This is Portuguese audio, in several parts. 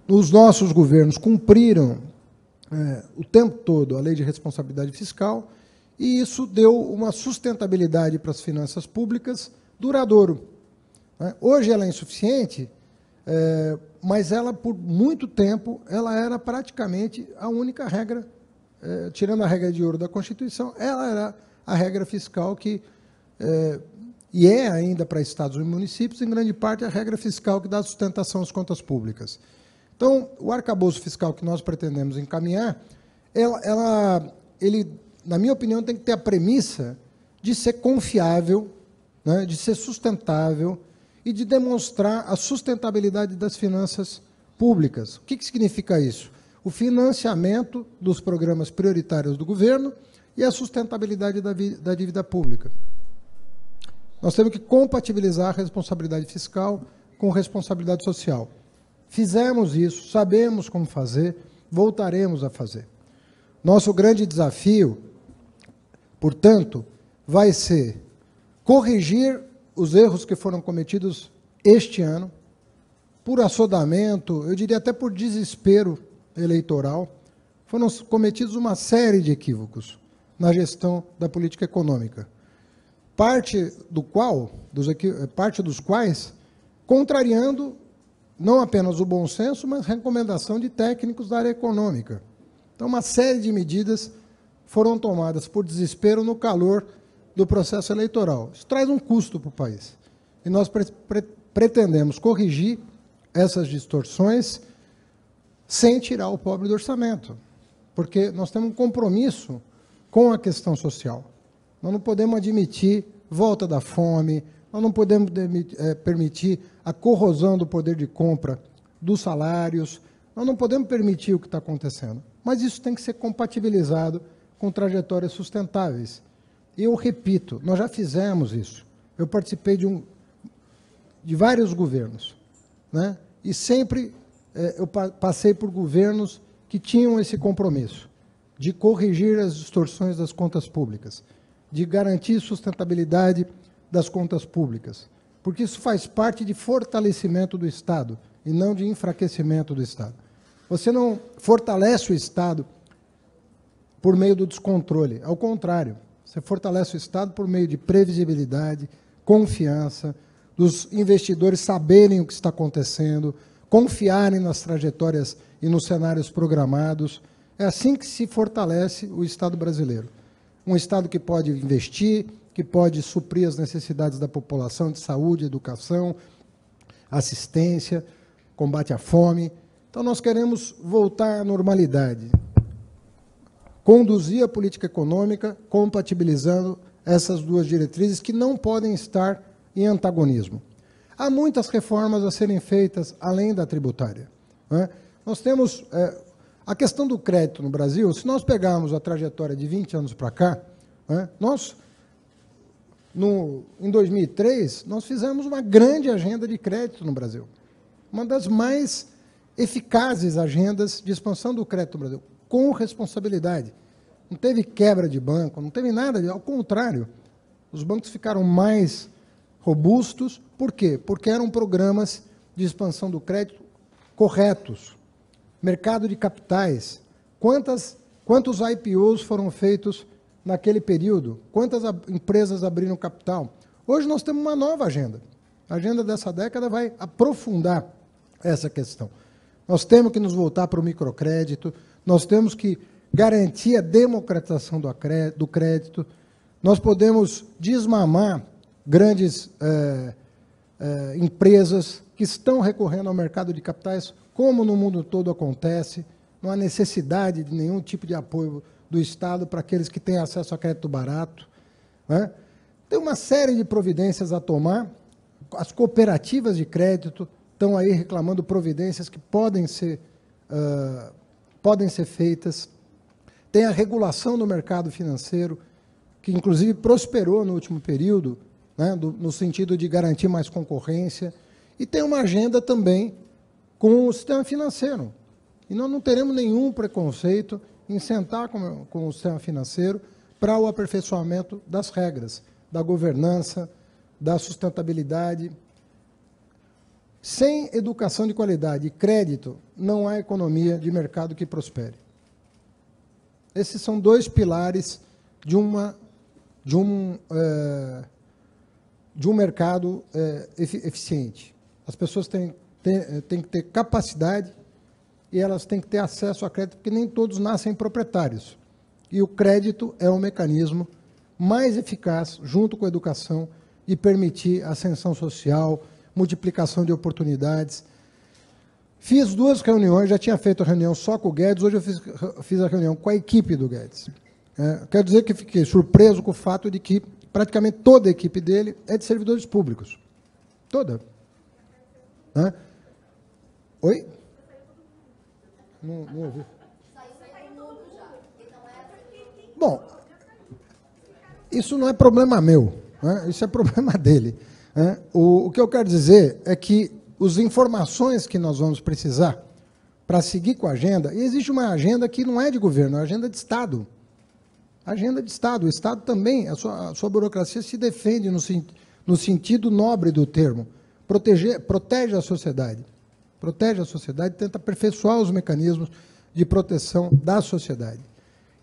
Os nossos governos cumpriram o tempo todo a lei de responsabilidade fiscal, e isso deu uma sustentabilidade para as finanças públicas duradouro. Hoje ela é insuficiente, mas ela, por muito tempo, ela era praticamente a única regra, tirando a regra de ouro da Constituição, ela era a regra fiscal que, e é ainda para estados e municípios, em grande parte, a regra fiscal que dá sustentação às contas públicas. Então, o arcabouço fiscal que nós pretendemos encaminhar, ele, na minha opinião, tem que ter a premissa de ser confiável, né, de ser sustentável e de demonstrar a sustentabilidade das finanças públicas. O que significa isso? O financiamento dos programas prioritários do governo e a sustentabilidade da dívida pública. Nós temos que compatibilizar a responsabilidade fiscal com responsabilidade social. Fizemos isso, sabemos como fazer, voltaremos a fazer. Nosso grande desafio, portanto, vai ser corrigir os erros que foram cometidos este ano, por assodamento, eu diria até por desespero eleitoral, foram cometidos uma série de equívocos na gestão da política econômica, parte dos quais contrariando não apenas o bom senso, mas recomendação de técnicos da área econômica. Então, uma série de medidas foram tomadas por desespero no calor do processo eleitoral. Isso traz um custo para o país. E nós pretendemos corrigir essas distorções sem tirar o pobre do orçamento, porque nós temos um compromisso com a questão social. Nós não podemos admitir volta da fome, nós não podemos permitir a corrosão do poder de compra dos salários, nós não podemos permitir o que está acontecendo. Mas isso tem que ser compatibilizado com trajetórias sustentáveis. E eu repito, nós já fizemos isso. Eu participei de vários governos, né? E sempre eu passei por governos que tinham esse compromisso de corrigir as distorções das contas públicas, de garantir sustentabilidade das contas públicas, porque isso faz parte de fortalecimento do Estado e não de enfraquecimento do Estado. Você não fortalece o Estado por meio do descontrole, ao contrário, você fortalece o Estado por meio de previsibilidade, confiança, dos investidores saberem o que está acontecendo, confiarem nas trajetórias e nos cenários programados. É assim que se fortalece o Estado brasileiro. Um Estado que pode investir, que pode suprir as necessidades da população de saúde, educação, assistência, combate à fome. Então, nós queremos voltar à normalidade, conduzir a política econômica compatibilizando essas duas diretrizes que não podem estar em antagonismo. Há muitas reformas a serem feitas além da tributária, né? Nós temos a questão do crédito no Brasil. Se nós pegarmos a trajetória de 20 anos para cá, né, em 2003, nós fizemos uma grande agenda de crédito no Brasil, uma das mais eficazes agendas de expansão do crédito no Brasil, com responsabilidade. Não teve quebra de banco, não teve nada, ao contrário, os bancos ficaram mais robustos. Por quê? Porque eram programas de expansão do crédito corretos. Mercado de capitais. Quantos IPOs foram feitos naquele período? Quantas empresas abriram capital? Hoje nós temos uma nova agenda. A agenda dessa década vai aprofundar essa questão. Nós temos que nos voltar para o microcrédito, nós temos que garantir a democratização do crédito, nós podemos desmamar grandes empresas que estão recorrendo ao mercado de capitais, como no mundo todo acontece. Não há necessidade de nenhum tipo de apoio do Estado para aqueles que têm acesso a crédito barato, né? Tem uma série de providências a tomar. As cooperativas de crédito estão aí reclamando providências que podem ser feitas. Tem a regulação do mercado financeiro, que inclusive prosperou no último período, né, no sentido de garantir mais concorrência. E tem uma agenda também com o sistema financeiro. E nós não teremos nenhum preconceito em sentar com o sistema financeiro para o aperfeiçoamento das regras, da governança, da sustentabilidade. Sem educação de qualidade e crédito, não há economia de mercado que prospere. Esses são dois pilares de um mercado eficiente. As pessoas têm que ter capacidade e elas têm que ter acesso a crédito, porque nem todos nascem proprietários. E o crédito é o mecanismo mais eficaz, junto com a educação, de permitir ascensão social, multiplicação de oportunidades. Fiz 2 reuniões, já tinha feito a reunião só com o Guedes, hoje eu fiz a reunião com a equipe do Guedes. Quero dizer que fiquei surpreso com o fato de que praticamente toda a equipe dele é de servidores públicos. Toda. Oi? Não ouvi. Bom, isso não é problema meu, isso é problema dele. O que eu quero dizer é que as informações que nós vamos precisar para seguir com a agenda, e existe uma agenda que não é de governo, é uma agenda de Estado. Agenda de Estado. O Estado também, a sua burocracia se defende no sentido nobre do termo. Protege a sociedade. Protege a sociedade, tenta aperfeiçoar os mecanismos de proteção da sociedade.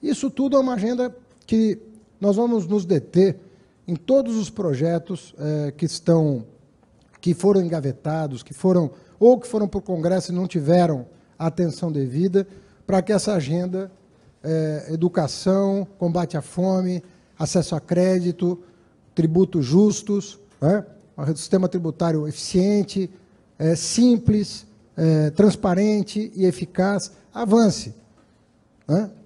Isso tudo é uma agenda que nós vamos nos deter em todos os projetos que foram engavetados, que foram para o Congresso e não tiveram a atenção devida, para que essa agenda, educação, combate à fome, acesso a crédito, tributos justos, um sistema tributário eficiente, simples, transparente e eficaz, avance.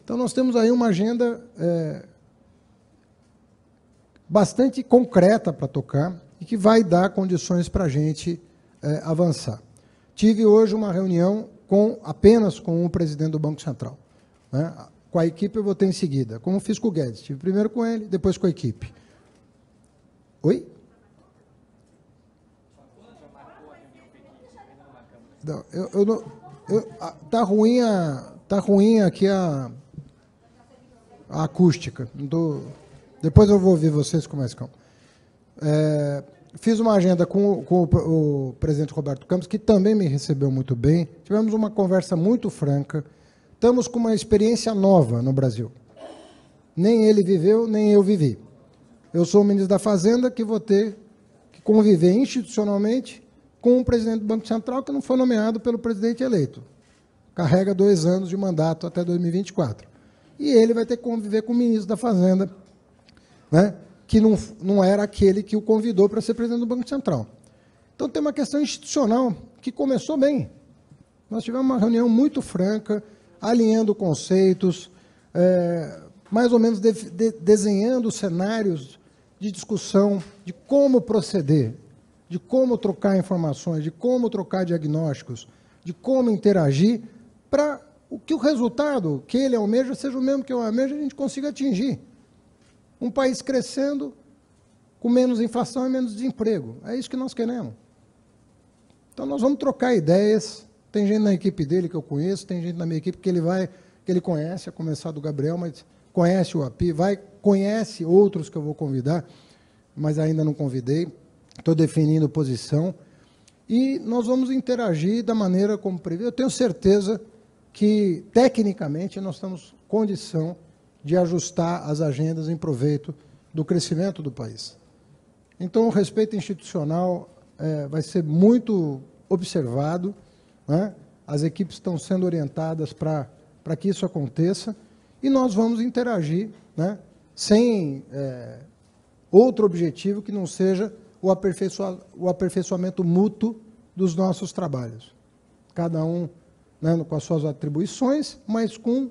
Então, nós temos aí uma agenda bastante concreta para tocar e que vai dar condições para a gente avançar. Tive hoje uma reunião apenas com o presidente do Banco Central. Com a equipe eu vou ter em seguida, como fiz com o Guedes. Tive primeiro com ele, depois com a equipe. Oi? Não, tá ruim aqui a acústica. Depois eu vou ouvir vocês com mais calma. Fiz uma agenda com o presidente Roberto Campos, que também me recebeu muito bem. Tivemos uma conversa muito franca. Estamos com uma experiência nova no Brasil. Nem ele viveu, nem eu vivi. Eu sou o ministro da Fazenda, que vou ter que conviver institucionalmente com o presidente do Banco Central, que não foi nomeado pelo presidente eleito. Carrega 2 anos de mandato até 2024. E ele vai ter que conviver com o ministro da Fazenda, que não era aquele que o convidou para ser presidente do Banco Central. Então, tem uma questão institucional que começou bem. Nós tivemos uma reunião muito franca, alinhando conceitos, mais ou menos desenhando cenários de discussão de como proceder, de como trocar informações, de como trocar diagnósticos, de como interagir, para que o resultado que ele almeja seja o mesmo que eu almejo e a gente consiga atingir. Um país crescendo, com menos inflação e menos desemprego. É isso que nós queremos. Então, nós vamos trocar ideias. Tem gente na equipe dele que eu conheço, tem gente na minha equipe que ele conhece, a começar do Gabriel, mas conhece o API, conhece outros que eu vou convidar, mas ainda não convidei. Estou definindo posição. E nós vamos interagir da maneira como previsto. Eu tenho certeza que, tecnicamente, nós temos condição de ajustar as agendas em proveito do crescimento do país. Então, o respeito institucional vai ser muito observado, as equipes estão sendo orientadas para que isso aconteça, e nós vamos interagir sem outro objetivo que não seja o aperfeiçoamento mútuo dos nossos trabalhos. Cada um com as suas atribuições, mas com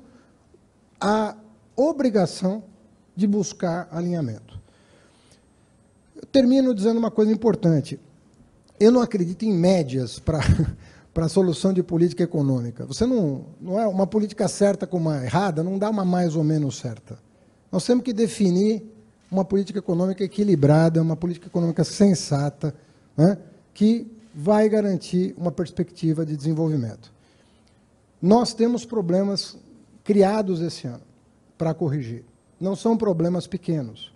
a obrigação de buscar alinhamento. Eu termino dizendo uma coisa importante. Eu não acredito em médias para a solução de política econômica. Você não é uma política certa com uma errada, não dá uma mais ou menos certa. Nós temos que definir uma política econômica equilibrada, uma política econômica sensata, que vai garantir uma perspectiva de desenvolvimento. Nós temos problemas criados esse ano para corrigir. Não são problemas pequenos.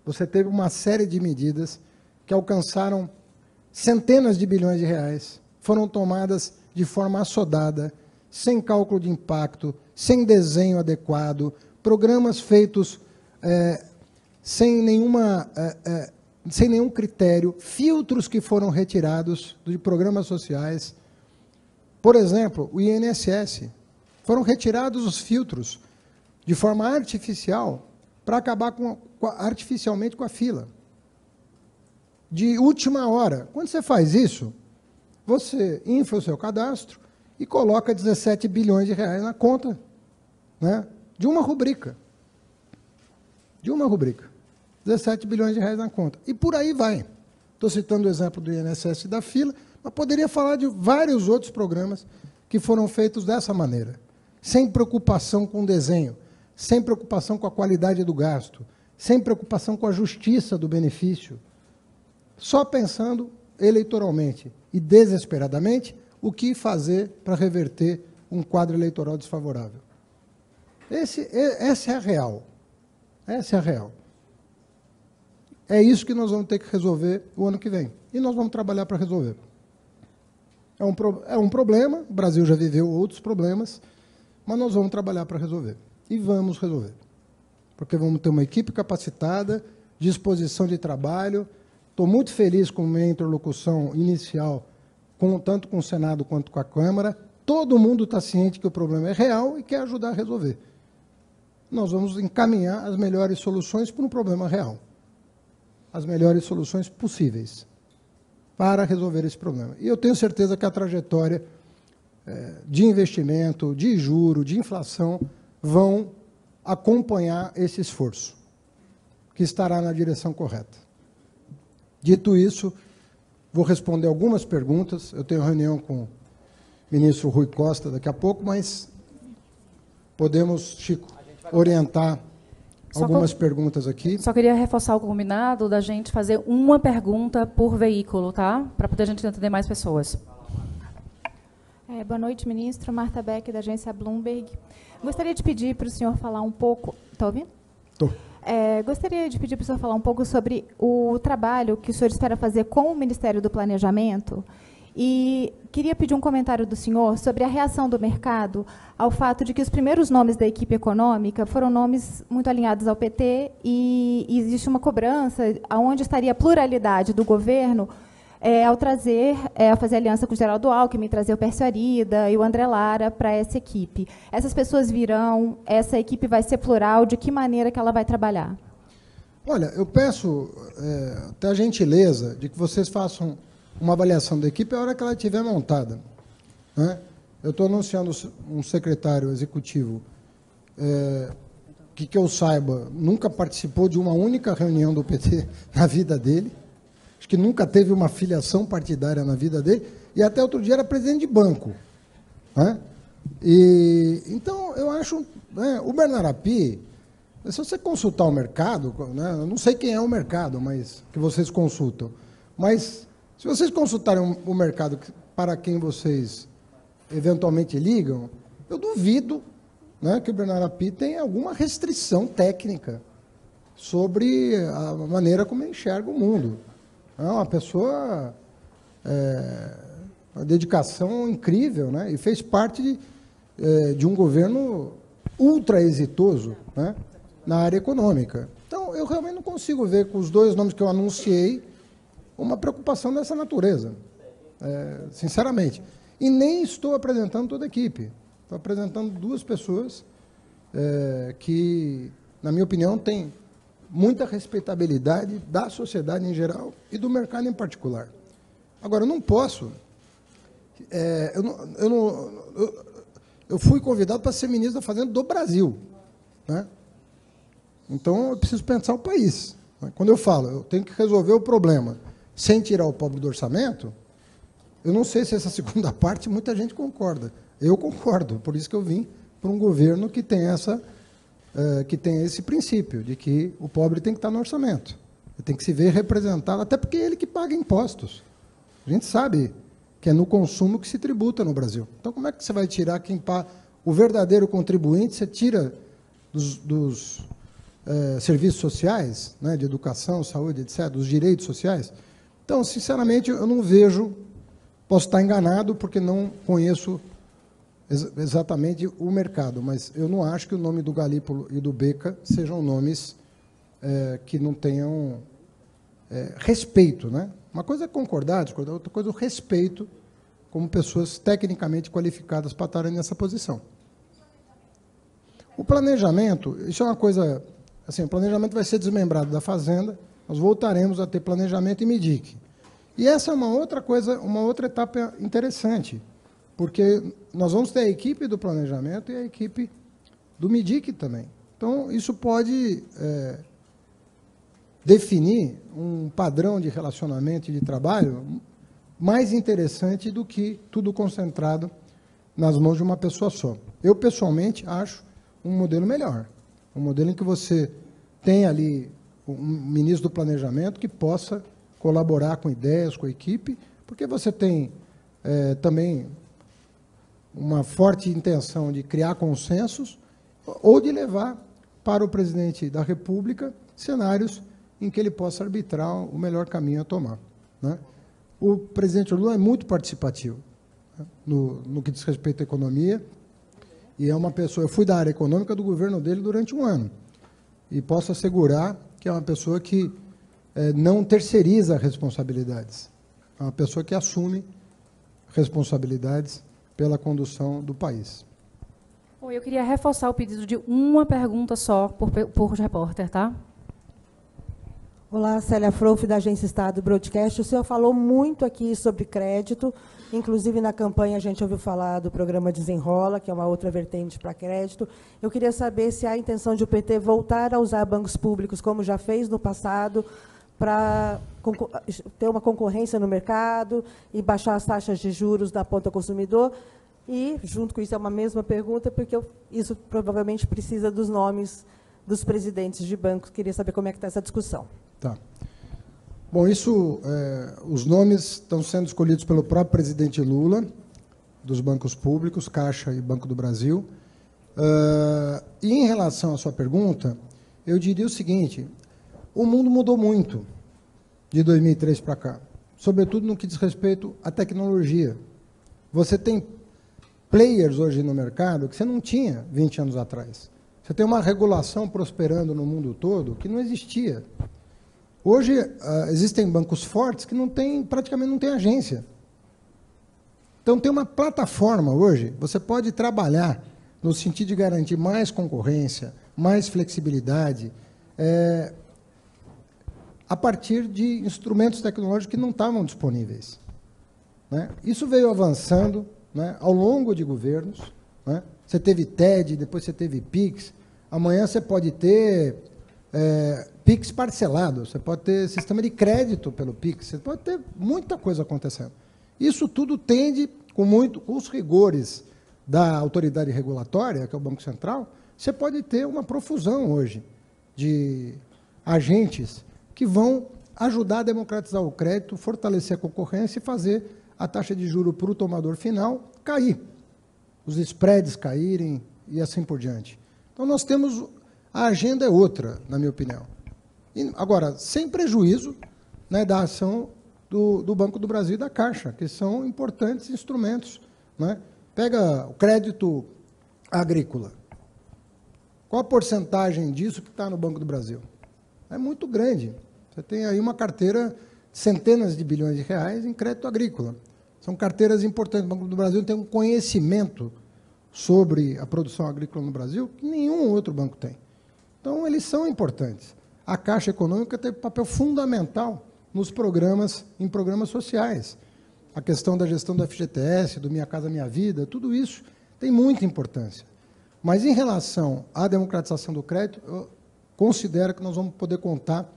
Você teve uma série de medidas que alcançaram centenas de bilhões de reais foram tomadas de forma assodada, sem cálculo de impacto, sem desenho adequado, programas feitos sem nenhum critério, filtros que foram retirados de programas sociais. Por exemplo, o INSS. Foram retirados os filtros de forma artificial para acabar artificialmente com a fila. De última hora. Quando você faz isso, você infla o seu cadastro e coloca 17 bilhões de reais na conta, né, de uma rubrica. De uma rubrica. 17 bilhões de reais na conta. E por aí vai. Estou citando o exemplo do INSS e da fila, mas poderia falar de vários outros programas que foram feitos dessa maneira. Sem preocupação com o desenho, sem preocupação com a qualidade do gasto, sem preocupação com a justiça do benefício, só pensando eleitoralmente e desesperadamente o que fazer para reverter um quadro eleitoral desfavorável. Essa é a real. Essa é a real. É isso que nós vamos ter que resolver o ano que vem. E nós vamos trabalhar para resolver. É um problema, o Brasil já viveu outros problemas, mas nós vamos trabalhar para resolver. E vamos resolver. Porque vamos ter uma equipe capacitada, disposição de trabalho. Estou muito feliz com a minha interlocução inicial, tanto com o Senado quanto com a Câmara. Todo mundo está ciente que o problema é real e quer ajudar a resolver. Nós vamos encaminhar as melhores soluções para um problema real. As melhores soluções possíveis para resolver esse problema. E eu tenho certeza que a trajetória de investimento, de juro, de inflação, vão acompanhar esse esforço, que estará na direção correta. Dito isso, vou responder algumas perguntas. Eu tenho reunião com o ministro Rui Costa daqui a pouco, mas podemos, Chico, orientar algumas perguntas aqui. Só queria reforçar o combinado da gente fazer uma pergunta por veículo, tá? Para poder a gente atender mais pessoas. Boa noite, ministro. Marta Beck, da agência Bloomberg. Gostaria de pedir para o senhor falar um pouco... Está ouvindo? Estou. Gostaria de pedir para o senhor falar um pouco sobre o trabalho que o senhor espera fazer com o Ministério do Planejamento. E queria pedir um comentário do senhor sobre a reação do mercado ao fato de que os primeiros nomes da equipe econômica foram nomes muito alinhados ao PT e existe uma cobrança onde estaria a pluralidade do governo ao fazer aliança com o Geraldo Alckmin, trazer o Pércio Arida e o André Lara para essa equipe. Essas pessoas virão, essa equipe vai ser plural, de que maneira que ela vai trabalhar? Olha, eu peço até a gentileza de que vocês façam uma avaliação da equipe a hora que ela estiver montada, né? Eu estou anunciando um secretário executivo que eu saiba, nunca participou de uma única reunião do PT na vida dele, acho que nunca teve uma filiação partidária na vida dele, e até outro dia era presidente de banco, né? Então, eu acho, né, o Bernardo Api, se você consultar o mercado, né, eu não sei quem é o mercado, mas que vocês consultam, mas se vocês consultarem o mercado para quem vocês eventualmente ligam, eu duvido, né, que o Bernardo Api tenha alguma restrição técnica sobre a maneira como ele enxerga o mundo. É uma pessoa, uma dedicação incrível, né, e fez parte de um governo ultra exitoso, né, na área econômica. Então, eu realmente não consigo ver, com os dois nomes que eu anunciei, uma preocupação dessa natureza, sinceramente. E nem estou apresentando toda a equipe. Estou apresentando duas pessoas que, na minha opinião, têm muita respeitabilidade da sociedade em geral e do mercado em particular. Agora, eu não posso... eu fui convidado para ser ministro da Fazenda do Brasil, né? Então, eu preciso pensar o país. Quando eu falo, eu tenho que resolver o problema sem tirar o pobre do orçamento, eu não sei se essa segunda parte muita gente concorda. Eu concordo, por isso que eu vim para um governo que tem esse princípio, de que o pobre tem que estar no orçamento. Ele tem que se ver representado, até porque é ele que paga impostos. A gente sabe que é no consumo que se tributa no Brasil. Então, como é que você vai tirar quem paga? O verdadeiro contribuinte, você tira dos serviços sociais, né, de educação, saúde, etc., dos direitos sociais. Então, sinceramente, eu não vejo Posso estar enganado, porque não conheço exatamente o mercado, mas eu não acho que o nome do Galípolo e do Beca sejam nomes que não tenham respeito, né? Uma coisa é concordar, outra coisa é o respeito como pessoas tecnicamente qualificadas para estarem nessa posição. O planejamento, isso é uma coisa, assim, o planejamento vai ser desmembrado da Fazenda, nós voltaremos a ter planejamento e MIDIC. E essa é uma outra coisa, uma outra etapa interessante, porque nós vamos ter a equipe do planejamento e a equipe do MIDIC também. Então, isso pode definir um padrão de relacionamento e de trabalho mais interessante do que tudo concentrado nas mãos de uma pessoa só. Eu, pessoalmente, acho um modelo melhor, um modelo em que você tem ali um ministro do planejamento que possa colaborar com ideias, com a equipe, porque você tem também uma forte intenção de criar consensos ou de levar para o presidente da República cenários em que ele possa arbitrar o melhor caminho a tomar, né? O presidente Lula é muito participativo, né, no que diz respeito à economia, e é uma pessoa... Eu fui da área econômica do governo dele durante um ano, e posso assegurar que é uma pessoa que não terceiriza responsabilidades, é uma pessoa que assume responsabilidades pela condução do país. Eu queria reforçar o pedido de uma pergunta só por repórter, tá? Olá, Célia Frouf, da Agência Estado Broadcast. O senhor falou muito aqui sobre crédito, inclusive na campanha a gente ouviu falar do programa Desenrola, que é uma outra vertente para crédito. Eu queria saber se há a intenção de o PT voltar a usar bancos públicos, como já fez no passado, para ter uma concorrência no mercado e baixar as taxas de juros da ponta consumidor. E, junto com isso, é uma mesma pergunta, porque isso provavelmente precisa dos nomes dos presidentes de bancos. Queria saber como é que está essa discussão. Tá. Bom, os nomes estão sendo escolhidos pelo próprio presidente Lula, dos bancos públicos, Caixa e Banco do Brasil. E, em relação à sua pergunta, eu diria o seguinte: o mundo mudou muito de 2003 para cá, sobretudo no que diz respeito à tecnologia. Você tem players hoje no mercado que você não tinha 20 anos atrás. Você tem uma regulação prosperando no mundo todo que não existia. Hoje, existem bancos fortes que praticamente não têm agência. Então, tem uma plataforma hoje, você pode trabalhar no sentido de garantir mais concorrência, mais flexibilidade, a partir de instrumentos tecnológicos que não estavam disponíveis, né? Isso veio avançando, né, ao longo de governos, né? Você teve TED, depois você teve PIX, amanhã você pode ter PIX parcelado, você pode ter sistema de crédito pelo PIX, você pode ter muita coisa acontecendo. Isso tudo tende, com os rigores da autoridade regulatória, que é o Banco Central, você pode ter uma profusão hoje de agentes que vão ajudar a democratizar o crédito, fortalecer a concorrência e fazer a taxa de juros para o tomador final cair, os spreads caírem e assim por diante. Então, nós temos... A agenda é outra, na minha opinião. Agora, sem prejuízo, né, da ação do Banco do Brasil e da Caixa, que são importantes instrumentos, né? Pega o crédito agrícola. Qual a porcentagem disso que está no Banco do Brasil? É muito grande. Você tem aí uma carteira de centenas de bilhões de reais em crédito agrícola. São carteiras importantes. O Banco do Brasil tem um conhecimento sobre a produção agrícola no Brasil que nenhum outro banco tem. Então, eles são importantes. A Caixa Econômica teve papel fundamental em programas sociais. A questão da gestão do FGTS, do Minha Casa Minha Vida, tudo isso tem muita importância. Mas, em relação à democratização do crédito, eu considero que nós vamos poder contar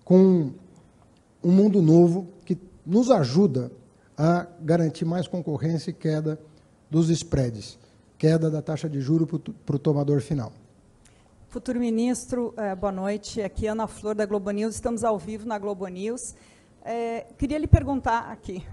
com um mundo novo que nos ajuda a garantir mais concorrência e queda dos spreads, queda da taxa de juros para o tomador final. Futuro ministro, boa noite. Aqui Ana Flor, da Globo News. Estamos ao vivo na Globo News. Queria lhe perguntar aqui,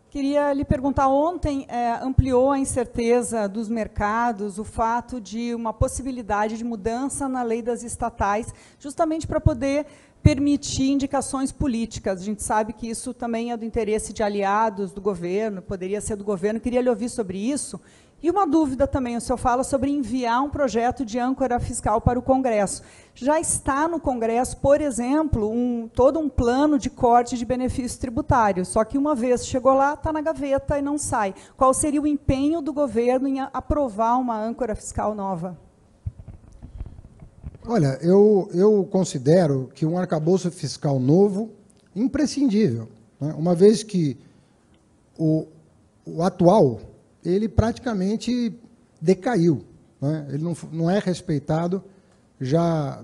Queria lhe perguntar, ontem ampliou a incerteza dos mercados o fato de uma possibilidade de mudança na lei das estatais, justamente para poder permitir indicações políticas. A gente sabe que isso também é do interesse de aliados do governo, poderia ser do governo. Queria lhe ouvir sobre isso. E uma dúvida também, o senhor fala sobre enviar um projeto de âncora fiscal para o Congresso. Já está no Congresso, por exemplo, todo um plano de corte de benefícios tributários, só que uma vez chegou lá, está na gaveta e não sai. Qual seria o empenho do governo em aprovar uma âncora fiscal nova? Olha, eu considero que um arcabouço fiscal novo é imprescindível, né? Uma vez que o atual ele praticamente decaiu, né? Ele não é respeitado já há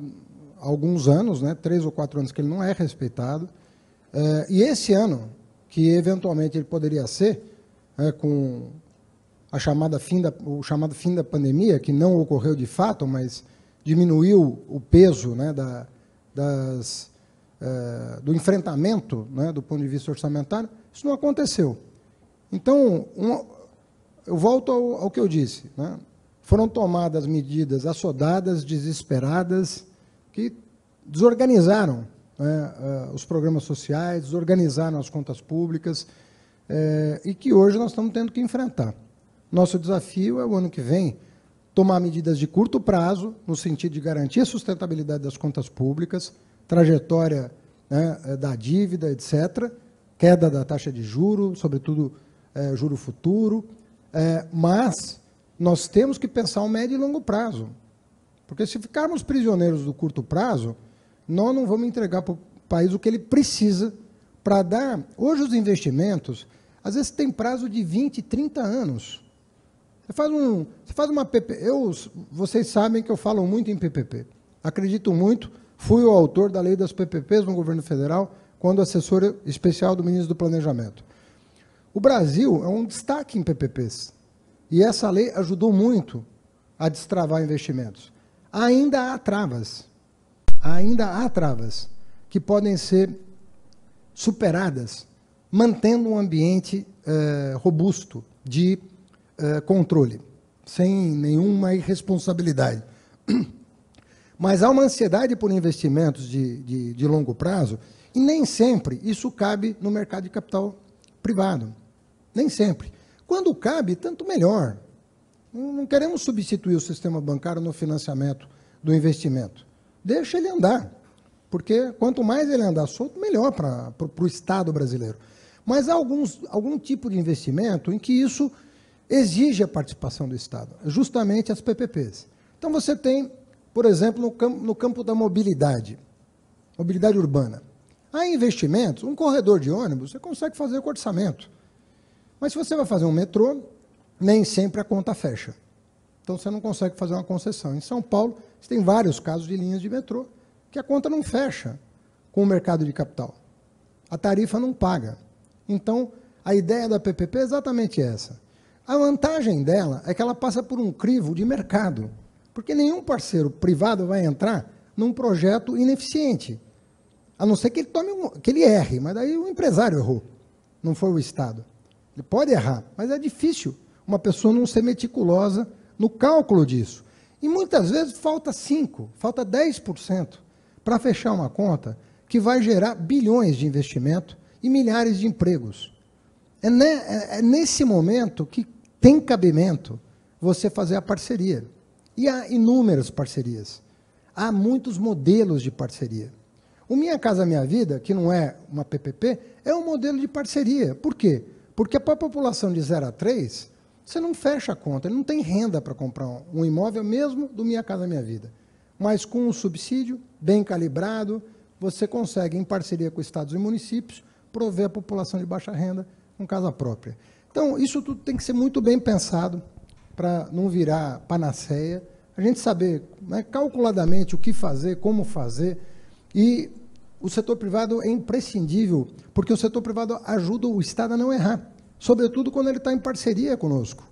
alguns anos, né? 3 ou 4 anos que ele não é respeitado, e esse ano, que eventualmente ele poderia ser, com o chamado fim da pandemia, que não ocorreu de fato, mas diminuiu o peso, né, do enfrentamento, né, do ponto de vista orçamentário, isso não aconteceu. Então, eu volto ao que eu disse, né? Foram tomadas medidas assodadas, desesperadas, que desorganizaram, né, os programas sociais, desorganizaram as contas públicas, e que hoje nós estamos tendo que enfrentar. Nosso desafio é, o ano que vem, tomar medidas de curto prazo, no sentido de garantir a sustentabilidade das contas públicas, trajetória, né, da dívida, etc., queda da taxa de juros, sobretudo juro futuro, mas nós temos que pensar o médio e longo prazo, porque se ficarmos prisioneiros do curto prazo, nós não vamos entregar para o país o que ele precisa para dar. Hoje os investimentos, às vezes, têm prazo de 20, 30 anos. Você faz uma PPP, vocês sabem que eu falo muito em PPP, acredito muito, fui o autor da lei das PPPs no governo federal, quando assessor especial do ministro do Planejamento. O Brasil é um destaque em PPPs, e essa lei ajudou muito a destravar investimentos. Ainda há travas que podem ser superadas, mantendo um ambiente robusto de controle, sem nenhuma irresponsabilidade. Mas há uma ansiedade por investimentos de longo prazo, e nem sempre isso cabe no mercado de capital privado. Nem sempre. Quando cabe, tanto melhor. Não queremos substituir o sistema bancário no financiamento do investimento. Deixa ele andar, porque quanto mais ele andar solto, melhor para o Estado brasileiro. Mas há algum tipo de investimento em que isso exige a participação do Estado, justamente as PPPs. Então, você tem, por exemplo, no campo da mobilidade urbana. Há investimentos, um corredor de ônibus, você consegue fazer com orçamento. Mas se você vai fazer um metrô, nem sempre a conta fecha. Então, você não consegue fazer uma concessão. Em São Paulo, você tem vários casos de linhas de metrô que a conta não fecha com o mercado de capital. A tarifa não paga. Então, a ideia da PPP é exatamente essa. A vantagem dela é que ela passa por um crivo de mercado, porque nenhum parceiro privado vai entrar num projeto ineficiente, a não ser que ele erre, mas daí o empresário errou, não foi o Estado. Ele pode errar, mas é difícil uma pessoa não ser meticulosa no cálculo disso. E muitas vezes falta 10% para fechar uma conta que vai gerar bilhões de investimento e milhares de empregos. É nesse momento que tem cabimento você fazer a parceria. E há inúmeras parcerias. Há muitos modelos de parceria. O Minha Casa Minha Vida, que não é uma PPP, é um modelo de parceria. Por quê? Porque para a população de 0 a 3, você não fecha a conta, ele não tem renda para comprar um imóvel mesmo do Minha Casa Minha Vida. Mas com um subsídio bem calibrado, você consegue, em parceria com estados e municípios, prover a população de baixa renda com casa própria. Então, isso tudo tem que ser muito bem pensado para não virar panaceia, a gente saber, né, calculadamente o que fazer, como fazer, e o setor privado é imprescindível, porque o setor privado ajuda o Estado a não errar, sobretudo quando ele está em parceria conosco.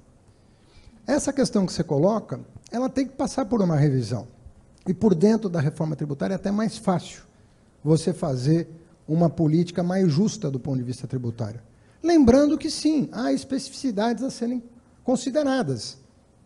Essa questão que você coloca, ela tem que passar por uma revisão. E por dentro da reforma tributária é até mais fácil você fazer uma política mais justa do ponto de vista tributário. Lembrando que, sim, há especificidades a serem consideradas,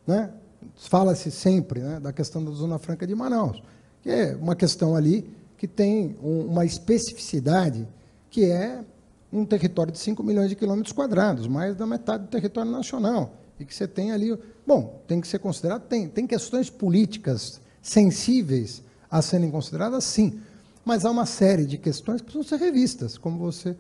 né? Fala-se sempre, né, da questão da Zona Franca de Manaus, que é uma questão ali que tem uma especificidade, que é um território de 5 milhões de quilômetros quadrados, mais da metade do território nacional, e que você tem ali... Bom, tem que ser considerado, tem questões políticas sensíveis a serem consideradas, sim, mas há uma série de questões que precisam ser revistas, como você,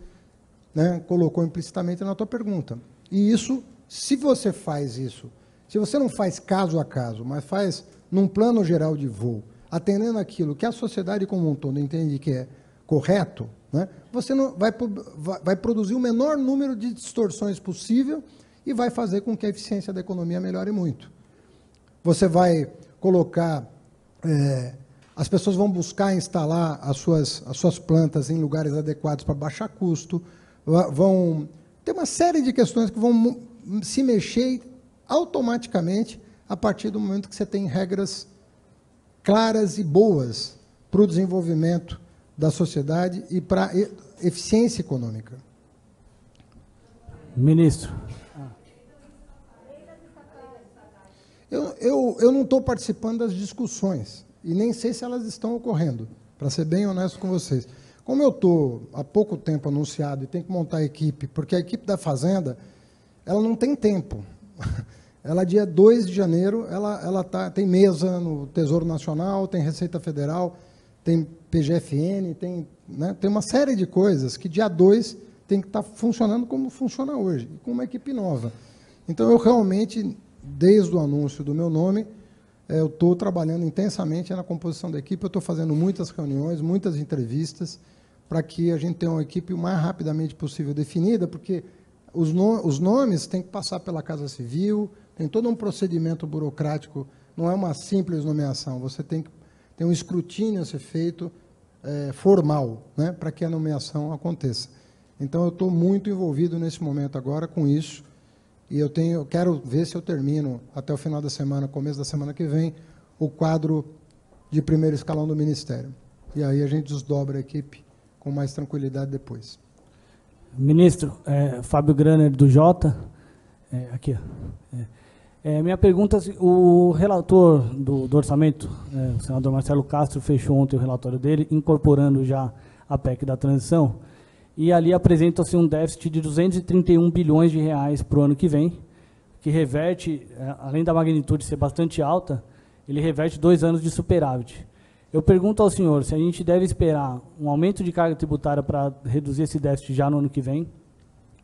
né, colocou implicitamente na tua pergunta. E isso, se você faz isso, se você não faz caso a caso, mas faz num plano geral de voo, atendendo aquilo que a sociedade como um todo entende que é correto, né, você não vai produzir o menor número de distorções possível e vai fazer com que a eficiência da economia melhore muito. Você vai colocar... as pessoas vão buscar instalar as suas plantas em lugares adequados para baixar custo, vão ter uma série de questões que vão se mexer automaticamente a partir do momento que você tem regras claras e boas para o desenvolvimento da sociedade e para a eficiência econômica. Ministro. Eu não estou participando das discussões, e nem sei se elas estão ocorrendo, para ser bem honesto com vocês. Como eu estou há pouco tempo anunciado e tenho que montar a equipe, porque a equipe da Fazenda, ela não tem tempo. Ela, dia 2 de janeiro, ela tem mesa no Tesouro Nacional, tem Receita Federal, tem PGFN, tem uma série de coisas que dia 2 tem que estar funcionando como funciona hoje, com uma equipe nova. Então, eu realmente, desde o anúncio do meu nome, eu estou trabalhando intensamente na composição da equipe, eu estou fazendo muitas reuniões, muitas entrevistas, para que a gente tenha uma equipe o mais rapidamente possível definida, porque os nomes têm que passar pela Casa Civil, tem todo um procedimento burocrático, não é uma simples nomeação, você tem um escrutínio a ser feito formal, né, para que a nomeação aconteça. Então, eu estou muito envolvido nesse momento agora com isso, e eu quero ver se eu termino, até o final da semana, começo da semana que vem, o quadro de primeiro escalão do Ministério. E aí a gente desdobra a equipe com mais tranquilidade depois. Ministro, Fábio Graner, do Jota. Aqui. Minha pergunta, o relator do orçamento, o senador Marcelo Castro, fechou ontem o relatório dele, incorporando já a PEC da transição, e ali apresenta-se um déficit de 231 bilhões de reais para o ano que vem, que reverte, além da magnitude ser bastante alta, ele reverte 2 anos de superávit. Eu pergunto ao senhor se a gente deve esperar um aumento de carga tributária para reduzir esse déficit já no ano que vem,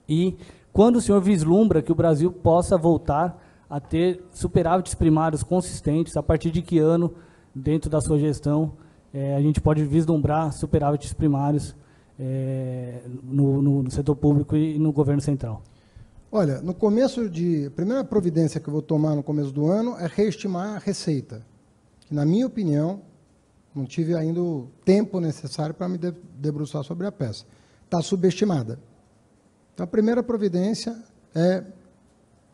e quando o senhor vislumbra que o Brasil possa voltar a ter superávites primários consistentes, a partir de que ano, dentro da sua gestão, a gente pode vislumbrar superávites primários no setor público e no governo central? Olha, a primeira providência que eu vou tomar no começo do ano é reestimar a receita, que, na minha opinião, não tive ainda o tempo necessário para me debruçar sobre a peça. Está subestimada. Então, a primeira providência é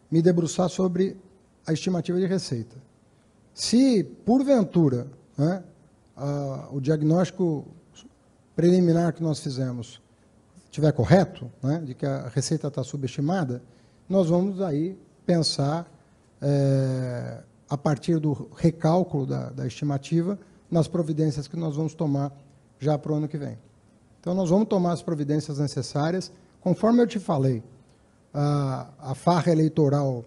me debruçar sobre a estimativa de receita. Se, porventura, né, o diagnóstico preliminar que nós fizemos estiver correto, né, de que a receita está subestimada, nós vamos aí pensar, a partir do recálculo da estimativa, nas providências que nós vamos tomar já para o ano que vem. Então, nós vamos tomar as providências necessárias, conforme eu te falei. A farra eleitoral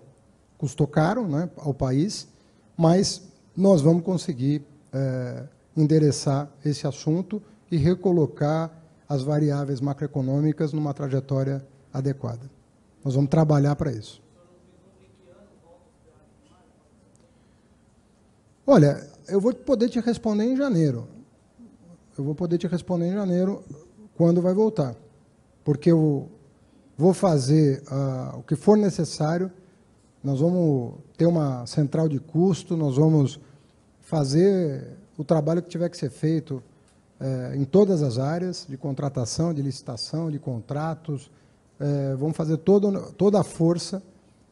custou caro, né, ao país, mas nós vamos conseguir endereçar esse assunto e recolocar as variáveis macroeconômicas numa trajetória adequada. Nós vamos trabalhar para isso. Olha, eu vou poder te responder em janeiro. Eu vou poder te responder em janeiro quando vai voltar, porque eu vou fazer o que for necessário. Nós vamos ter uma central de custo, nós vamos fazer o trabalho que tiver que ser feito em todas as áreas, de contratação, de licitação, de contratos. Vamos fazer toda a força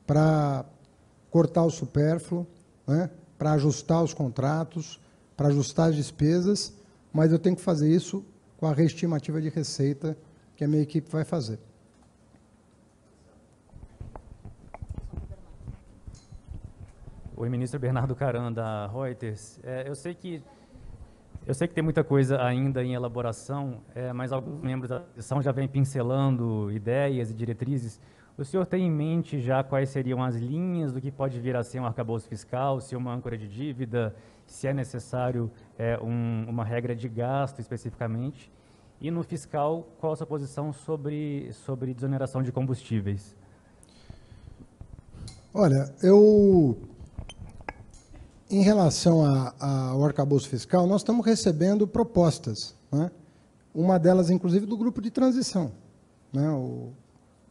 para cortar o supérfluo, né, para ajustar os contratos, para ajustar as despesas, mas eu tenho que fazer isso com a reestimativa de receita que a minha equipe vai fazer. Oi, ministro Bernardo Caran, da Reuters. Eu sei que tem muita coisa ainda em elaboração, mas alguns membros da comissão já vêm pincelando ideias e diretrizes. O senhor tem em mente já quais seriam as linhas do que pode vir a ser um arcabouço fiscal, se uma âncora de dívida, se é necessário uma regra de gasto especificamente? E no fiscal, qual a sua posição sobre desoneração de combustíveis? Olha, em relação ao arcabouço fiscal, nós estamos recebendo propostas, né? Uma delas, inclusive, do grupo de transição, né?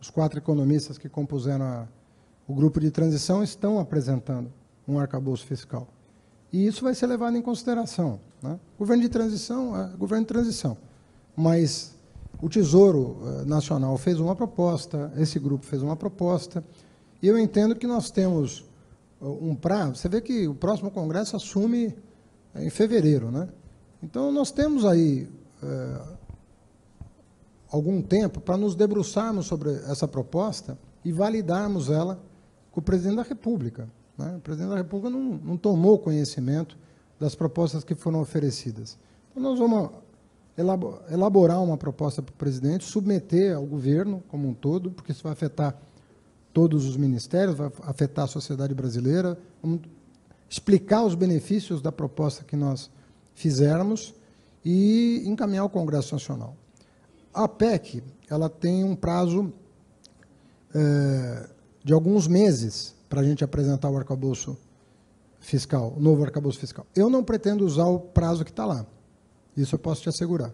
Os 4 economistas que compuseram o grupo de transição estão apresentando um arcabouço fiscal. E isso vai ser levado em consideração, né? Governo de transição é governo de transição. Mas o Tesouro Nacional fez uma proposta, esse grupo fez uma proposta, e eu entendo que nós temos um prazo. Você vê que o próximo Congresso assume em fevereiro, né? Então, nós temos aí algum tempo para nos debruçarmos sobre essa proposta e validarmos ela com o presidente da República, né? O presidente da República não tomou conhecimento das propostas que foram oferecidas. Então, nós vamos elaborar uma proposta para o presidente, submeter ao governo como um todo, porque isso vai afetar todos os ministérios, vai afetar a sociedade brasileira, vamos explicar os benefícios da proposta que nós fizermos e encaminhar ao Congresso Nacional. A PEC, ela tem um prazo de alguns meses para a gente apresentar o arcabouço fiscal, o novo arcabouço fiscal. Eu não pretendo usar o prazo que está lá, isso eu posso te assegurar.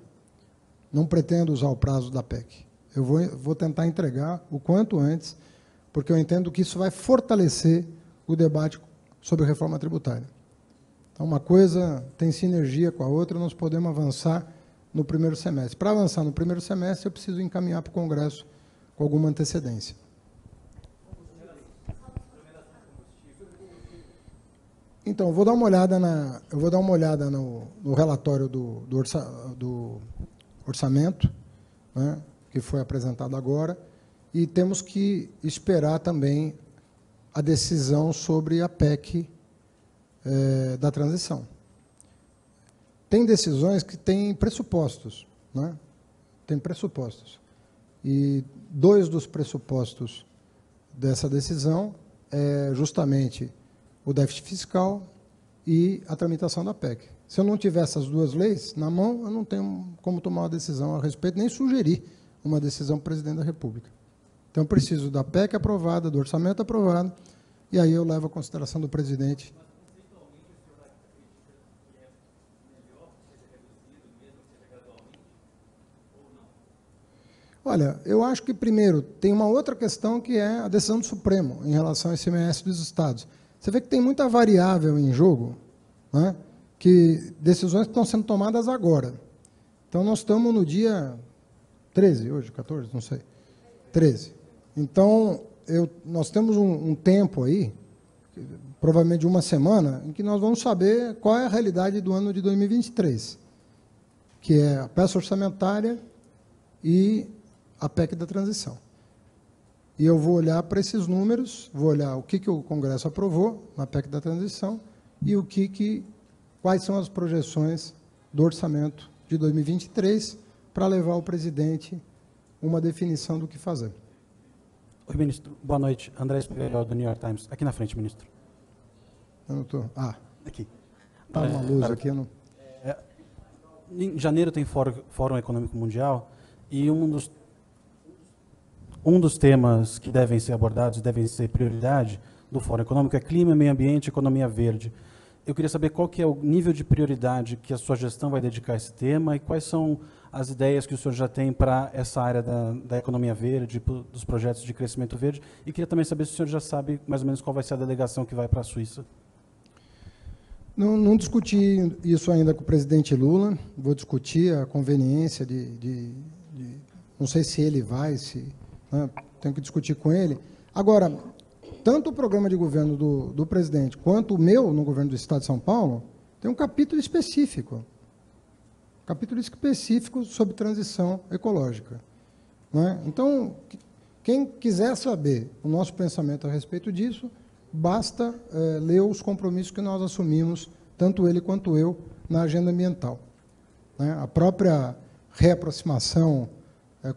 Não pretendo usar o prazo da PEC. Eu vou tentar entregar o quanto antes, porque eu entendo que isso vai fortalecer o debate sobre reforma tributária. Então, uma coisa tem sinergia com a outra, nós podemos avançar no primeiro semestre. Para avançar no primeiro semestre, eu preciso encaminhar para o Congresso com alguma antecedência. Então, eu vou dar uma olhada no relatório do orçamento, né, que foi apresentado agora, e temos que esperar também a decisão sobre a PEC da transição. Tem decisões que têm pressupostos, né? Tem pressupostos. E 2 dos pressupostos dessa decisão é justamente o déficit fiscal e a tramitação da PEC. Se eu não tiver essas 2 leis na mão, eu não tenho como tomar uma decisão a respeito, nem sugerir uma decisão para o presidente da República. Então, eu preciso da PEC aprovada, do orçamento aprovado, e aí eu levo a consideração do presidente. Olha, eu acho que, primeiro, tem uma outra questão que é a decisão do Supremo em relação ao ICMS dos estados. Você vê que tem muita variável em jogo, né, que decisões que estão sendo tomadas agora. Então, nós estamos no dia 13, hoje, 14, não sei, 13. Então, nós temos um tempo aí, provavelmente de uma semana, em que nós vamos saber qual é a realidade do ano de 2023, que é a peça orçamentária e a PEC da transição. E eu vou olhar para esses números, vou olhar o que o Congresso aprovou na PEC da transição e quais são as projeções do orçamento de 2023 para levar ao presidente uma definição do que fazer. Oi, ministro. Boa noite. André Espelho, do New York Times. Aqui na frente, ministro. Eu não estou... Aqui. Está uma luz aqui. Eu não... Em janeiro tem Fórum Econômico Mundial e um dos temas que devem ser abordados, devem ser prioridade do Fórum Econômico é clima, meio ambiente e economia verde. Eu queria saber qual que é o nível de prioridade que a sua gestão vai dedicar a esse tema e quais são as ideias que o senhor já tem para essa área da economia verde, dos projetos de crescimento verde. E queria também saber se o senhor já sabe mais ou menos qual vai ser a delegação que vai para a Suíça. Não discuti isso ainda com o presidente Lula, vou discutir a conveniência não sei se ele vai, né, tenho que discutir com ele. Agora, tanto o programa de governo do presidente quanto o meu no governo do Estado de São Paulo tem um capítulo específico sobre transição ecológica, né? Então, quem quiser saber o nosso pensamento a respeito disso, basta ler os compromissos que nós assumimos, tanto ele quanto eu, na agenda ambiental. Né? A própria reaproximação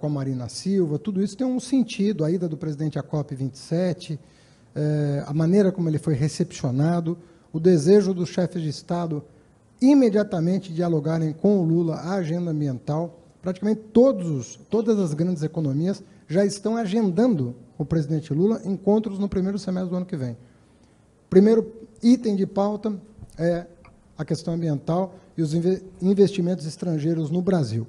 com a Marina Silva, tudo isso tem um sentido, a ida do presidente à COP27, a maneira como ele foi recepcionado, o desejo dos chefes de Estado imediatamente dialogarem com o Lula a agenda ambiental. Praticamente todas as grandes economias já estão agendando com o presidente Lula encontros no primeiro semestre do ano que vem. O primeiro item de pauta é a questão ambiental e os investimentos estrangeiros no Brasil.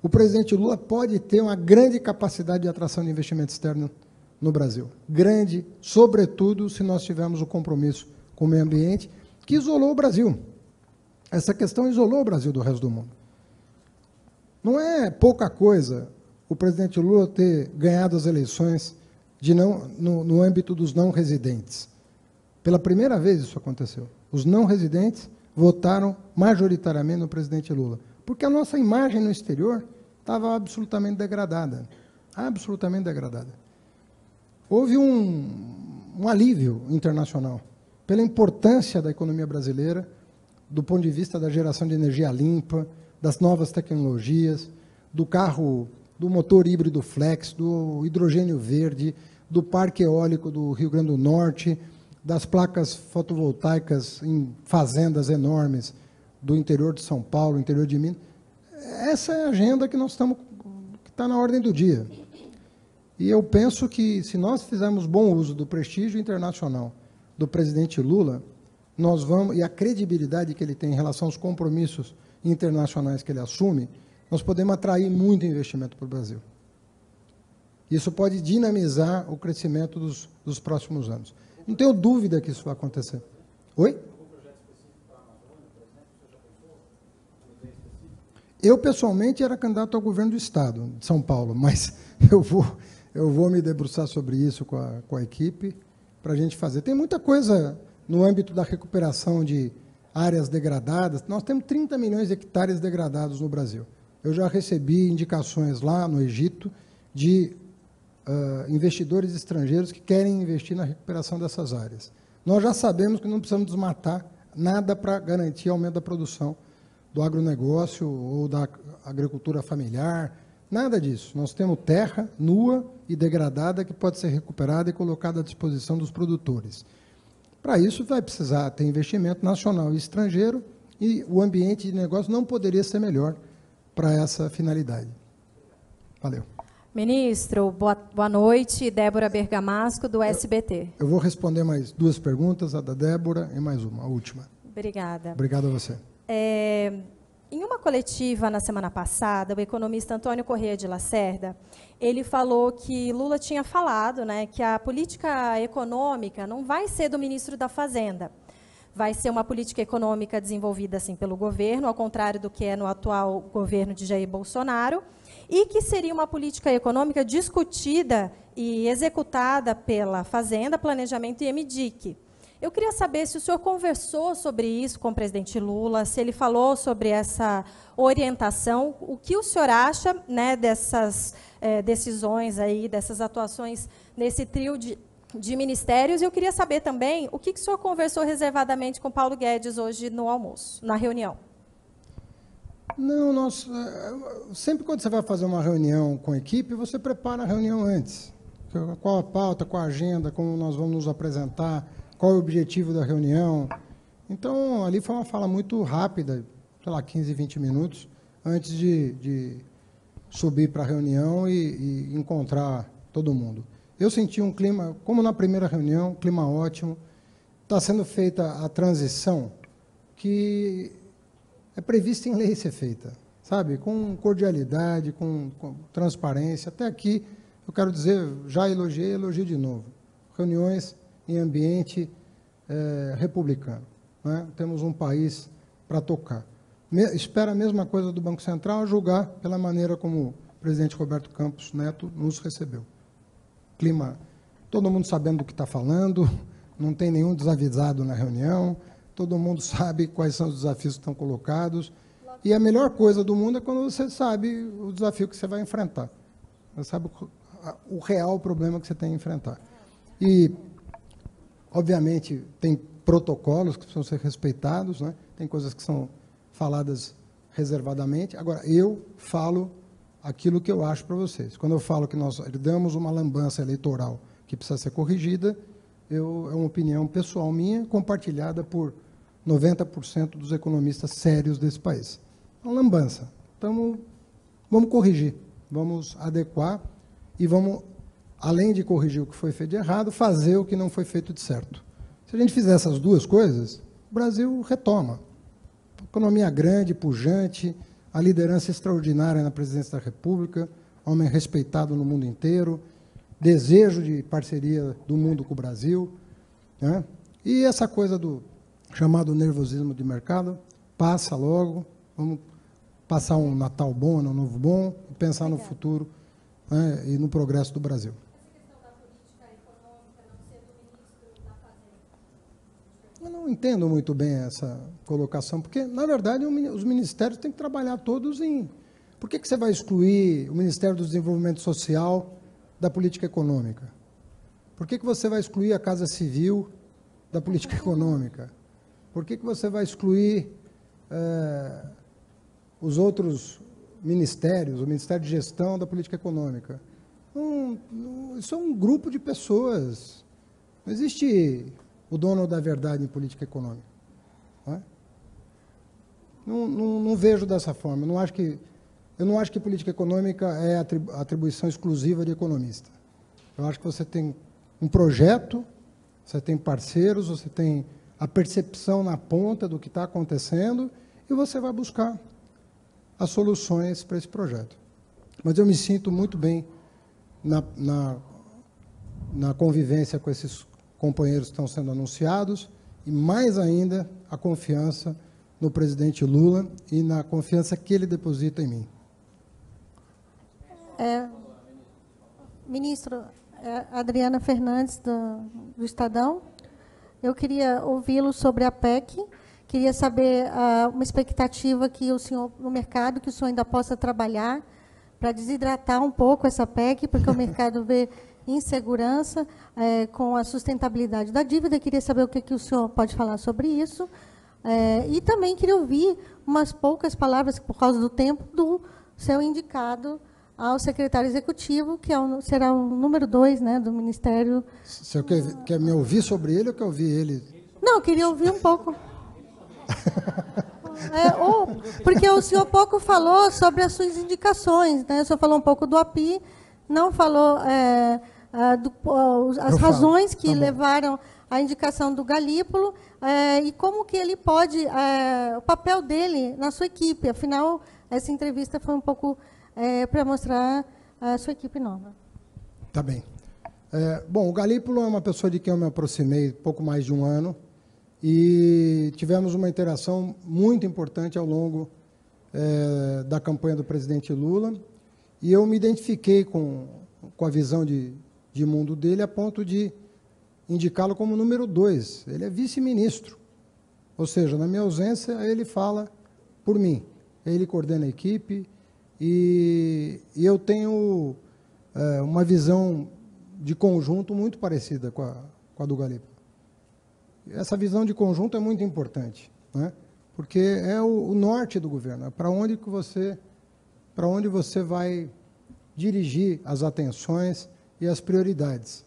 O presidente Lula pode ter uma grande capacidade de atração de investimento externo no Brasil. Grande, sobretudo, se nós tivermos o compromisso com o meio ambiente, que isolou o Brasil. Essa questão isolou o Brasil do resto do mundo. Não é pouca coisa o presidente Lula ter ganhado as eleições no âmbito dos não residentes. Pela primeira vez isso aconteceu. Os não residentes votaram majoritariamente no presidente Lula, porque a nossa imagem no exterior estava absolutamente degradada. Absolutamente degradada. Houve um alívio internacional pela importância da economia brasileira, do ponto de vista da geração de energia limpa, das novas tecnologias, do carro, do motor híbrido flex, do hidrogênio verde, do parque eólico do Rio Grande do Norte, das placas fotovoltaicas em fazendas enormes do interior de São Paulo, interior de Minas. Essa é a agenda que que está na ordem do dia. E eu penso que, se nós fizermos bom uso do prestígio internacional do presidente Lula, nós vamos, e a credibilidade que ele tem em relação aos compromissos internacionais que ele assume, nós podemos atrair muito investimento para o Brasil. Isso pode dinamizar o crescimento dos próximos anos. Não tenho dúvida que isso vai acontecer. Oi? Eu, pessoalmente, era candidato ao governo do Estado de São Paulo, mas eu vou me debruçar sobre isso com a equipe para a gente fazer. Tem muita coisa no âmbito da recuperação de áreas degradadas. Nós temos 30 milhões de hectares degradados no Brasil. Eu já recebi indicações lá no Egito de investidores estrangeiros que querem investir na recuperação dessas áreas. Nós já sabemos que não precisamos desmatar nada para garantir aumento da produção do agronegócio ou da agricultura familiar, nada disso. Nós temos terra nua e degradada que pode ser recuperada e colocada à disposição dos produtores. Para isso, vai precisar ter investimento nacional e estrangeiro, e o ambiente de negócio não poderia ser melhor para essa finalidade. Valeu. Ministro, boa noite. Débora Bergamasco, do SBT. Eu vou responder mais duas perguntas, a da Débora e mais uma, a última. Obrigada. Obrigado a você. Em uma coletiva na semana passada, o economista Antônio Corrêa de Lacerda, ele falou que Lula tinha falado, né, que a política econômica não vai ser do ministro da Fazenda, vai ser uma política econômica desenvolvida assim pelo governo, ao contrário do que é no atual governo de Jair Bolsonaro, e que seria uma política econômica discutida e executada pela Fazenda, Planejamento e MDIC. Eu queria saber se o senhor conversou sobre isso com o presidente Lula, se ele falou sobre essa orientação, o que o senhor acha, né, dessas decisões, aí, dessas atuações nesse trio de ministérios. E eu queria saber também o que o senhor conversou reservadamente com Paulo Guedes hoje no almoço, na reunião. Não, sempre quando você vai fazer uma reunião com a equipe, você prepara a reunião antes. Qual a pauta, qual a agenda, como nós vamos nos apresentar, qual é o objetivo da reunião. Então, ali foi uma fala muito rápida, sei lá, 15, 20 minutos, antes de subir para a reunião e encontrar todo mundo. Eu senti um clima, como na primeira reunião, um clima ótimo. Está sendo feita a transição que é prevista em lei ser feita, sabe? Com cordialidade, com transparência. Até aqui, eu quero dizer, já elogio de novo. Reuniões em ambiente republicano. Né? Temos um país para tocar. Espera a mesma coisa do Banco Central, a julgar pela maneira como o presidente Roberto Campos Neto nos recebeu. Clima, todo mundo sabendo do que está falando, não tem nenhum desavisado na reunião, todo mundo sabe quais são os desafios que estão colocados, e a melhor coisa do mundo é quando você sabe o desafio que você vai enfrentar. Você sabe o real problema que você tem que enfrentar. E Obviamente, tem protocolos que precisam ser respeitados, né? Tem coisas que são faladas reservadamente. Agora, eu falo aquilo que eu acho para vocês. Quando eu falo que nós damos uma lambança eleitoral que precisa ser corrigida, é uma opinião pessoal minha, compartilhada por 90% dos economistas sérios desse país. É uma lambança. Então, vamos corrigir, vamos adequar e vamos, além de corrigir o que foi feito de errado, fazer o que não foi feito de certo. Se a gente fizer essas duas coisas, o Brasil retoma. Economia grande, pujante, a liderança extraordinária na presidência da República, homem respeitado no mundo inteiro, desejo de parceria do mundo com o Brasil, né? E essa coisa do chamado nervosismo de mercado passa logo, vamos passar um Natal bom, um Novo bom, e pensar no futuro, né, e no progresso do Brasil. Eu não entendo muito bem essa colocação, porque, na verdade, os ministérios têm que trabalhar todos em... Por que você vai excluir o Ministério do Desenvolvimento Social da política econômica? Por que você vai excluir a Casa Civil da política econômica? Por que você vai excluir os outros ministérios, o Ministério de Gestão da política econômica? Isso é um grupo de pessoas. Não existe o dono da verdade em política econômica. Não é? Não vejo dessa forma. Eu não acho que política econômica é atribuição exclusiva de economista. Eu acho que você tem um projeto, você tem parceiros, você tem a percepção na ponta do que está acontecendo e você vai buscar as soluções para esse projeto. Mas eu me sinto muito bem na convivência com esses companheiros que estão sendo anunciados e, mais ainda, a confiança no presidente Lula e na confiança que ele deposita em mim. Ministro, Adriana Fernandes, do Estadão. Eu queria ouvi-lo sobre a PEC. Queria saber uma expectativa que o senhor, no mercado, que o senhor ainda possa trabalhar para desidratar um pouco essa PEC, porque o mercado vê insegurança com a sustentabilidade da dívida. Queria saber o que o senhor pode falar sobre isso. E também queria ouvir umas poucas palavras, por causa do tempo, do seu indicado ao secretário executivo, que será o número 2, né, do Ministério. Você quer me ouvir sobre ele ou quer ouvir ele? Não, eu queria ouvir um pouco. Porque o senhor pouco falou sobre as suas indicações, né? O senhor falou um pouco do API, não falou as razões que levaram à indicação do Galípolo e como que ele pode, o papel dele na sua equipe. Afinal, essa entrevista foi um pouco para mostrar a sua equipe nova. Tá bem. Bom, o Galípolo é uma pessoa de quem eu me aproximei pouco mais de um ano e tivemos uma interação muito importante ao longo da campanha do presidente Lula e eu me identifiquei com a visão de mundo dele a ponto de indicá-lo como número 2. Ele é vice-ministro, ou seja, na minha ausência, ele fala por mim. Ele coordena a equipe e eu tenho uma visão de conjunto muito parecida com a do Galípolo. Essa visão de conjunto é muito importante, né? Porque é o norte do governo, é para onde você vai dirigir as atenções e as prioridades.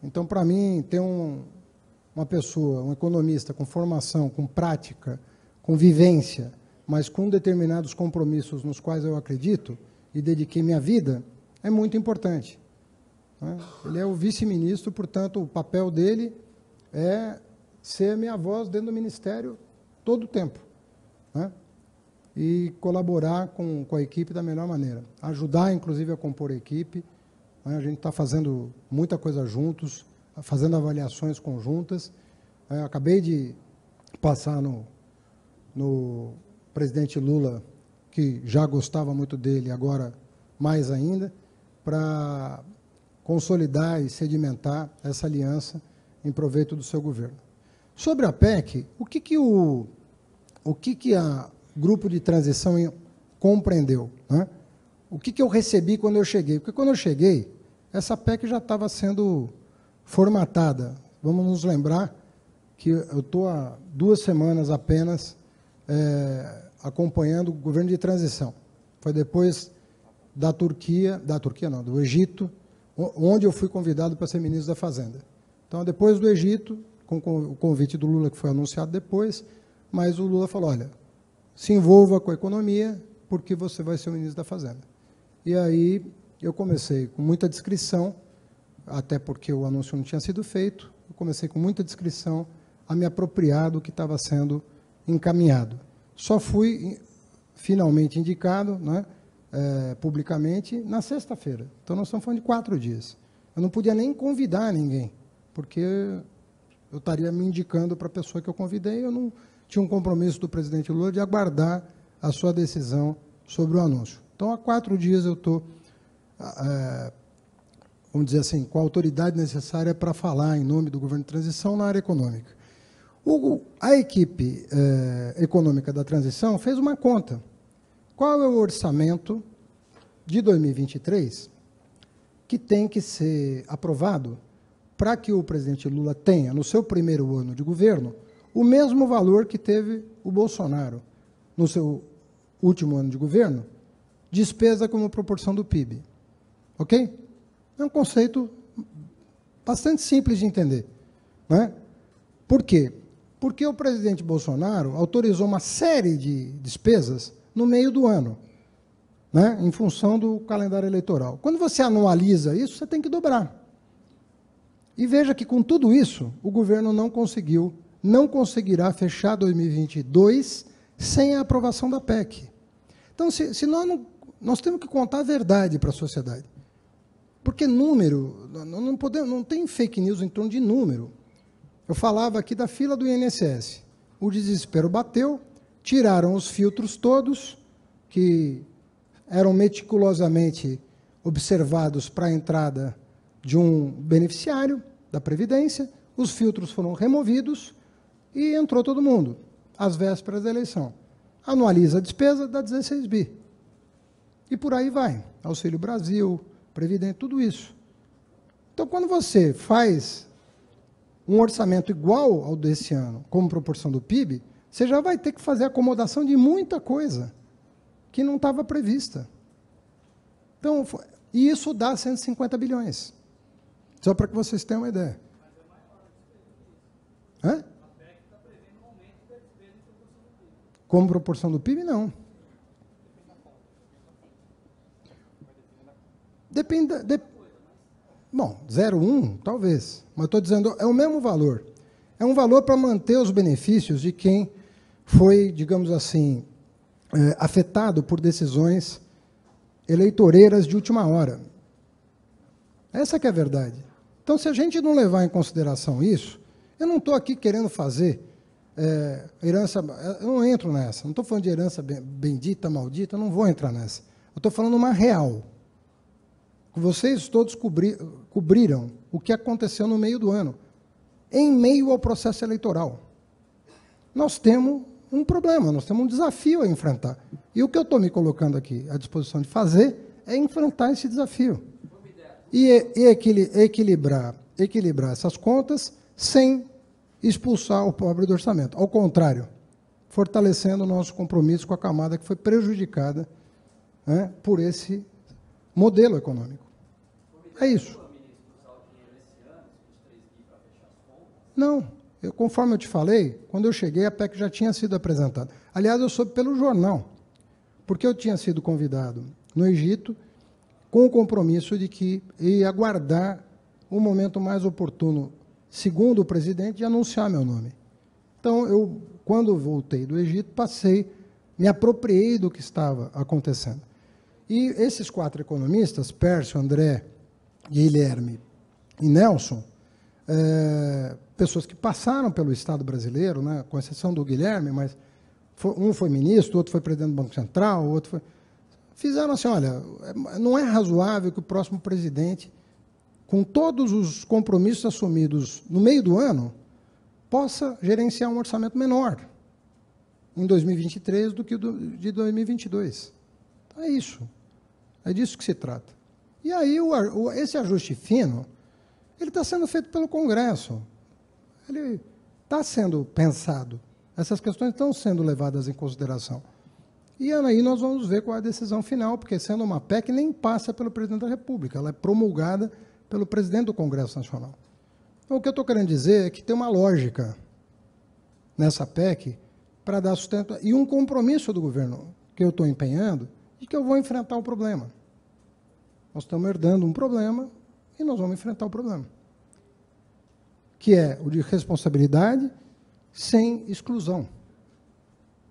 Então, para mim, ter uma pessoa, um economista com formação, com prática, com vivência, mas com determinados compromissos nos quais eu acredito e dediquei minha vida, é muito importante, né? Ele é o vice-ministro, portanto, o papel dele é ser minha voz dentro do Ministério todo o tempo, né? E colaborar com a equipe da melhor maneira. Ajudar, inclusive, a compor a equipe. Né? A gente está fazendo muita coisa juntos, fazendo avaliações conjuntas. Acabei de passar no presidente Lula, que já gostava muito dele, agora mais ainda, para consolidar e sedimentar essa aliança em proveito do seu governo. Sobre a PEC, o que a grupo de transição compreendeu, né? O que eu recebi quando eu cheguei? Porque quando eu cheguei, essa PEC já estava sendo formatada, vamos nos lembrar que eu estou há 2 semanas apenas acompanhando o governo de transição. Foi depois do Egito, onde eu fui convidado para ser ministro da Fazenda. Então, depois do Egito, com o convite do Lula, que foi anunciado depois, mas o Lula falou, olha, se envolva com a economia, porque você vai ser o ministro da Fazenda. E aí eu comecei com muita discrição, até porque o anúncio não tinha sido feito, eu comecei com muita discrição a me apropriar do que estava sendo encaminhado. Só fui finalmente indicado, né, publicamente, na sexta-feira. Então, nós estamos falando de 4 dias. Eu não podia nem convidar ninguém, porque eu estaria me indicando para a pessoa que eu convidei, eu não tinha um compromisso do presidente Lula de aguardar a sua decisão sobre o anúncio. Então, há 4 dias eu estou, vamos dizer assim, com a autoridade necessária para falar em nome do governo de transição na área econômica. A equipe econômica da transição fez uma conta. Qual é o orçamento de 2023 que tem que ser aprovado para que o presidente Lula tenha, no seu primeiro ano de governo, o mesmo valor que teve o Bolsonaro no seu último ano de governo, despesa como proporção do PIB. Ok? É um conceito bastante simples de entender. Não é? Por quê? Porque o presidente Bolsonaro autorizou uma série de despesas no meio do ano, né, em função do calendário eleitoral. Quando você anualiza isso, você tem que dobrar. E veja que, com tudo isso, o governo não conseguirá fechar 2022 sem a aprovação da PEC. Então, se nós temos que contar a verdade para a sociedade. Porque número, não tem fake news em torno de número. Eu falava aqui da fila do INSS. O desespero bateu, tiraram os filtros todos, que eram meticulosamente observados para a entrada de um beneficiário da Previdência, os filtros foram removidos e entrou todo mundo, às vésperas da eleição. Anualiza a despesa, dá 16 bi. E por aí vai. Auxílio Brasil, Previdência, tudo isso. Então, quando você faz um orçamento igual ao desse ano, como proporção do PIB, você já vai ter que fazer acomodação de muita coisa que não estava prevista. Então, e isso dá 150 bilhões. Só para que vocês tenham uma ideia. Hã? Como proporção do PIB, não. Depende. Bom, 0,1, talvez. Mas estou dizendo, é o mesmo valor. É um valor para manter os benefícios de quem foi, digamos assim, afetado por decisões eleitoreiras de última hora. Essa que é a verdade. Então, se a gente não levar em consideração isso, eu não estou aqui querendo fazer herança, eu não entro nessa, não estou falando de herança bendita, maldita, eu não vou entrar nessa. Eu estou falando uma real. Vocês todos cobriram o que aconteceu no meio do ano, em meio ao processo eleitoral. Nós temos um problema, nós temos um desafio a enfrentar. E o que eu estou me colocando aqui à disposição de fazer é enfrentar esse desafio. E equilibrar essas contas sem expulsar o pobre do orçamento. Ao contrário, fortalecendo o nosso compromisso com a camada que foi prejudicada, né, por esse modelo econômico. É isso. Não. Conforme eu te falei, quando eu cheguei, a PEC já tinha sido apresentada. Aliás, eu soube pelo jornal, porque eu tinha sido convidado no Egito com o compromisso de que ia aguardar o momento mais oportuno, segundo o presidente, de anunciar meu nome. Então, quando eu voltei do Egito, me apropriei do que estava acontecendo. E esses 4 economistas, Pércio, André, Guilherme e Nelson, pessoas que passaram pelo Estado brasileiro, né, com exceção do Guilherme, mas um foi ministro, outro foi presidente do Banco Central, outro foi... Fizeram assim, olha, não é razoável que o próximo presidente, com todos os compromissos assumidos no meio do ano, possa gerenciar um orçamento menor em 2023 do que de 2022. Então, é isso. É disso que se trata. E aí, esse ajuste fino, ele está sendo feito pelo Congresso. ele está sendo pensado. Essas questões estão sendo levadas em consideração. E aí nós vamos ver qual é a decisão final, porque sendo uma PEC, nem passa pelo presidente da República, ela é promulgada pelo presidente do Congresso Nacional. Então, o que eu estou querendo dizer é que tem uma lógica nessa PEC para dar sustento, e um compromisso do governo que eu estou empenhando, de que eu vou enfrentar o problema. Nós estamos herdando um problema e nós vamos enfrentar o problema, que é o de responsabilidade sem exclusão.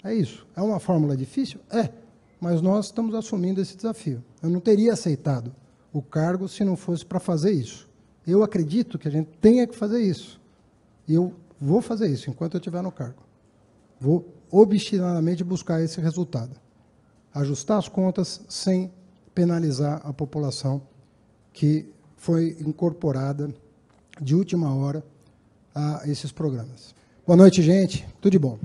É isso. É uma fórmula difícil? É, mas nós estamos assumindo esse desafio. Eu não teria aceitado o cargo se não fosse para fazer isso. Eu acredito que a gente tenha que fazer isso. E eu vou fazer isso enquanto eu estiver no cargo. Vou obstinadamente buscar esse resultado. Ajustar as contas sem penalizar a população que foi incorporada de última hora a esses programas. Boa noite, gente. Tudo de bom.